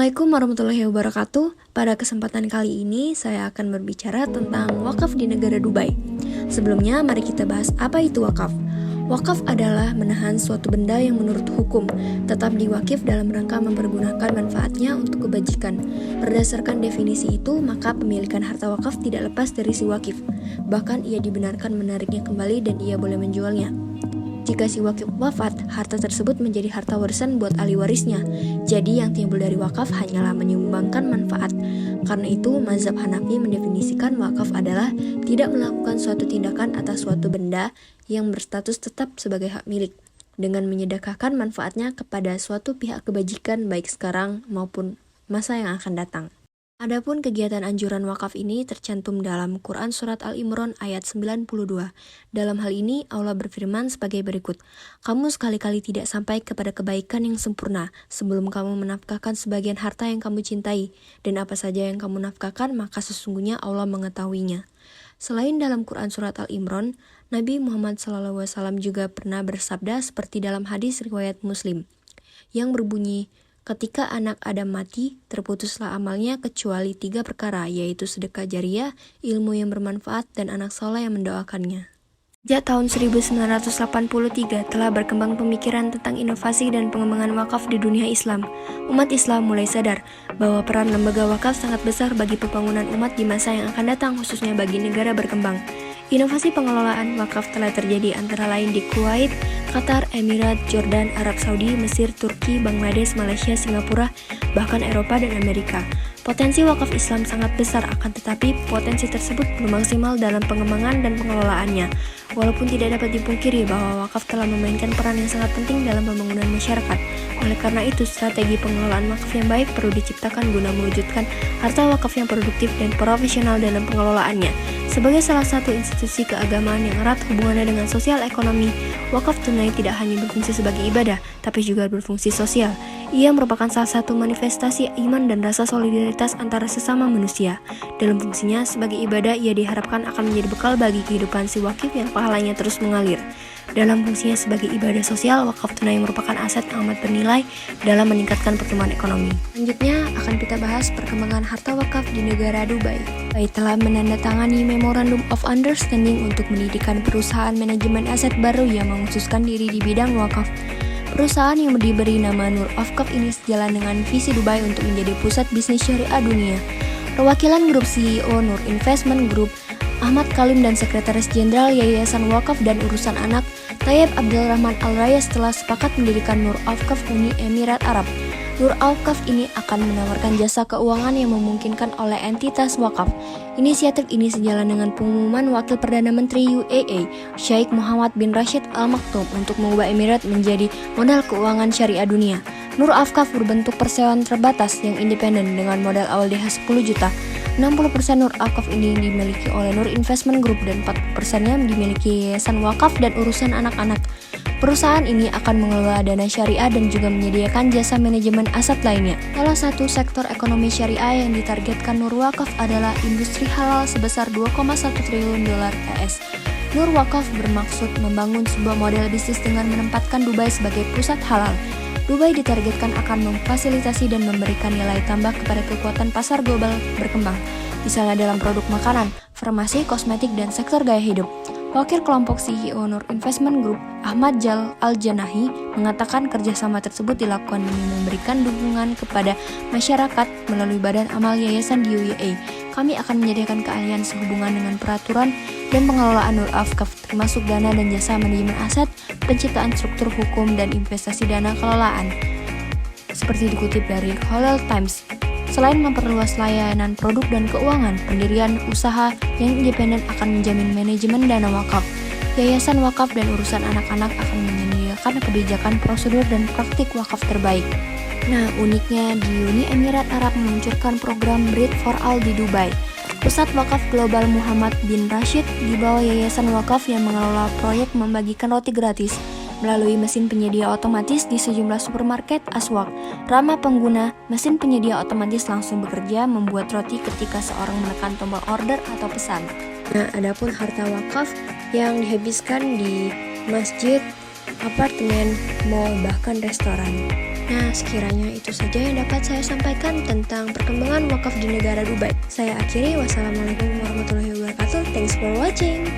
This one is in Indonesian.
Assalamualaikum warahmatullahi wabarakatuh. Pada kesempatan kali ini saya akan berbicara tentang wakaf di negara Dubai. Sebelumnya mari kita bahas apa itu wakaf. Wakaf adalah menahan suatu benda yang menurut hukum tetap diwakif dalam rangka mempergunakan manfaatnya untuk kebajikan. Berdasarkan definisi itu, maka pemilikan harta wakaf tidak lepas dari si wakif. Bahkan ia dibenarkan menariknya kembali dan ia boleh menjualnya. Jika si wakif wafat, harta tersebut menjadi harta warisan buat ahli warisnya. Jadi yang timbul dari wakaf hanyalah menyumbangkan manfaat. Karena itu, mazhab Hanafi mendefinisikan wakaf adalah tidak melakukan suatu tindakan atas suatu benda yang berstatus tetap sebagai hak milik, dengan menyedekahkan manfaatnya kepada suatu pihak kebajikan baik sekarang maupun masa yang akan datang. Adapun kegiatan anjuran wakaf ini tercantum dalam Quran Surat Al-Imran ayat 92. Dalam hal ini, Allah berfirman sebagai berikut, "Kamu sekali-kali tidak sampai kepada kebaikan yang sempurna sebelum kamu menafkahkan sebagian harta yang kamu cintai, dan apa saja yang kamu nafkahkan, maka sesungguhnya Allah mengetahuinya." Selain dalam Quran Surat Al-Imran, Nabi Muhammad SAW juga pernah bersabda seperti dalam hadis riwayat Muslim, yang berbunyi, "Ketika anak Adam mati, terputuslah amalnya kecuali 3 perkara, yaitu sedekah jariah, ilmu yang bermanfaat, dan anak soleh yang mendoakannya." Sejak tahun 1983 telah berkembang pemikiran tentang inovasi dan pengembangan wakaf di dunia Islam. Umat Islam mulai sadar bahwa peran lembaga wakaf sangat besar bagi pembangunan umat di masa yang akan datang, khususnya bagi negara berkembang. Inovasi pengelolaan wakaf telah terjadi antara lain di Kuwait, Qatar, Emirat, Jordan, Arab Saudi, Mesir, Turki, Bangladesh, Malaysia, Singapura, bahkan Eropa dan Amerika. Potensi wakaf Islam sangat besar, akan tetapi potensi tersebut belum maksimal dalam pengembangan dan pengelolaannya. Walaupun tidak dapat dipungkiri bahwa wakaf telah memainkan peran yang sangat penting dalam pembangunan masyarakat. Oleh karena itu, strategi pengelolaan wakaf yang baik perlu diciptakan guna mewujudkan harta wakaf yang produktif dan profesional dalam pengelolaannya. Sebagai salah satu institusi keagamaan yang erat hubungannya dengan sosial ekonomi, wakaf tunai tidak hanya berfungsi sebagai ibadah, tapi juga berfungsi sosial. Ia merupakan salah satu manifestasi iman dan rasa solidaritas antara sesama manusia. Dalam fungsinya sebagai ibadah, ia diharapkan akan menjadi bekal bagi kehidupan si wakif yang pahalanya terus mengalir. Dalam fungsinya sebagai ibadah sosial, wakaf tunai merupakan aset yang amat bernilai dalam meningkatkan pertumbuhan ekonomi. Selanjutnya akan kita bahas perkembangan harta wakaf di negara Dubai. Dubai telah menandatangani Memorandum of Understanding untuk mendirikan perusahaan manajemen aset baru yang mengkhususkan diri di bidang wakaf. Perusahaan yang diberi nama Nur Awqaf ini sejalan dengan visi Dubai untuk menjadi pusat bisnis syariah dunia. Perwakilan grup CEO Nur Investment Group, Ahmad Kalim, dan Sekretaris Jenderal Yayasan Wakaf dan Urusan Anak, Tayyib Abdulrahman Al-Rayas, telah sepakat mendirikan Nur Awqaf Uni Emirat Arab. Nur Awqaf ini akan menawarkan jasa keuangan yang memungkinkan oleh entitas wakaf. Inisiatif ini sejalan dengan pengumuman Wakil Perdana Menteri UAE, Sheikh Muhammad bin Rashid Al Maktoum, untuk mengubah Emirat menjadi modal keuangan syariah dunia. Nur Awqaf berbentuk perseroan terbatas yang independen dengan modal awal DH 10 juta. 60% Nur Awqaf ini dimiliki oleh Nur Investment Group dan 40%-nya dimiliki Yayasan Wakaf dan Urusan Anak-anak. Perusahaan ini akan mengelola dana syariah dan juga menyediakan jasa manajemen aset lainnya. Salah satu sektor ekonomi syariah yang ditargetkan Nur Wakaf adalah industri halal sebesar 2,1 triliun dolar AS. Nur Wakaf bermaksud membangun sebuah model bisnis dengan menempatkan Dubai sebagai pusat halal. Dubai ditargetkan akan memfasilitasi dan memberikan nilai tambah kepada kekuatan pasar global berkembang, misalnya dalam produk makanan, farmasi, kosmetik, dan sektor gaya hidup. Wakil kelompok CEO Nur Investment Group, Ahmad Jal Al-Janahi, mengatakan kerjasama tersebut dilakukan demi memberikan dukungan kepada masyarakat melalui badan amal yayasan di UAE. Kami akan menyediakan keahlian sehubungan dengan peraturan dan pengelolaan Nur Awqaf, termasuk dana dan jasa manajemen aset, penciptaan struktur hukum, dan investasi dana kelolaan. Seperti dikutip dari Halal Times, selain memperluas layanan produk dan keuangan, pendirian usaha yang independen akan menjamin manajemen dana wakaf. Yayasan Wakaf dan Urusan Anak-anak akan menyediakan kebijakan, prosedur, dan praktik wakaf terbaik. Nah, uniknya di Uni Emirat Arab meluncurkan program Bread for All di Dubai. Pusat Wakaf Global Muhammad bin Rashid di bawah Yayasan Wakaf yang mengelola proyek membagikan roti gratis melalui mesin penyedia otomatis di sejumlah supermarket Aswaq. Ramah pengguna, mesin penyedia otomatis langsung bekerja membuat roti ketika seorang menekan tombol order atau pesan. Nah, adapun harta wakaf yang dihabiskan di masjid, apartemen, mall, bahkan restoran. Nah, sekiranya itu saja yang dapat saya sampaikan tentang perkembangan wakaf di negara Dubai. Saya akhiri, wassalamualaikum warahmatullahi wabarakatuh. Thanks for watching.